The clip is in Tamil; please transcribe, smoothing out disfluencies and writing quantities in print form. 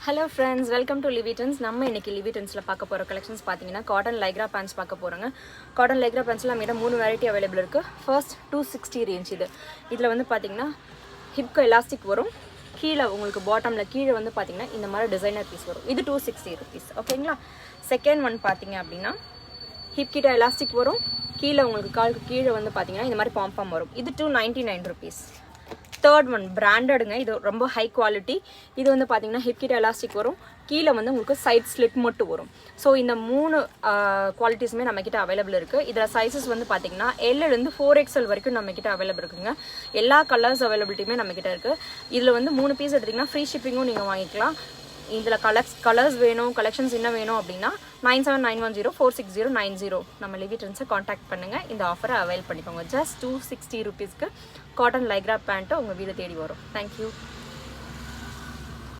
Hello friends, welcome to Livitrans. நம்ம இன்னைக்கு Livitransல பார்க்க போற கலெக்ஷன்ஸ் பாத்தீங்கன்னா காட்டன் லைக்ரா pants பார்க்க போறோங்க. காட்டன் லைக்ரா pantsல நம்மகிட்ட மூணு வெரைட்டி அவேilable இருக்கு. ஃபர்ஸ்ட் 260 ரேஞ்ச் இதுல வந்து பாத்தீங்கன்னா ஹிப்க்கு எலாஸ்டிக் வரும். கீழ உங்களுக்கு பாட்டம்ல கீழ வந்து பாத்தீங்கன்னா இந்த மாதிரி டிசைனர் பீஸ் வரும். இது 260 rupees. ஓகேங்களா? செகண்ட் ஒன் பாத்தீங்க அப்படினா ஹிப் கிட்ட எலாஸ்டிக் வரும். கீழ உங்களுக்கு காலுக்கு கீழ வந்து பாத்தீங்கன்னா இந்த மாதிரி பாம் வரும். இது 299 rupees. தேர்ட் ஒன் பிராண்டடுங்க, இது ரொம்ப ஹை குவாலிட்டி. இது வந்து பார்த்தீங்கன்னா ஹிப் கிட்ட எலாஸ்டிக் வரும், கீழே வந்து உங்களுக்கு சைட் ஸ்லிட் மட்டும் வரும். ஸோ இந்த மூணு குவாலிட்டிஸுமே நம்மக்கிட்ட அவைலபிள் இருக்குது. இதில் சைஸஸ் வந்து பார்த்தீங்கன்னா எல்லேருந்து 4XL வரைக்கும் நம்மக்கிட்ட அவைலபிள் இருக்குங்க. எல்லா கலர்ஸ் அவைலபிலிட்டியுமே நம்மக்கிட்ட இருக்குது. இதில் வந்து 3 பீஸ் எடுத்திங்கன்னா ஃப்ரீ ஷிப்பிங்கும் நீங்கள் வாங்கிக்கலாம். இதில் கலர்ஸ் வேணும், கலெக்ஷன்ஸ் என்ன வேணும் அப்படின்னா 9791046090 நம்ம லிவிட்ரன்ஸை காண்டாக்ட் பண்ணுங்கள். இந்த ஆஃபரை அவைல் பண்ணிக்கோங்க. ஜஸ்ட் 260 rupeesக்கு காட்டன் லைக்ரா பேண்ட்டு உங்கள் வீடு தேடி வரும். தேங்க்யூ.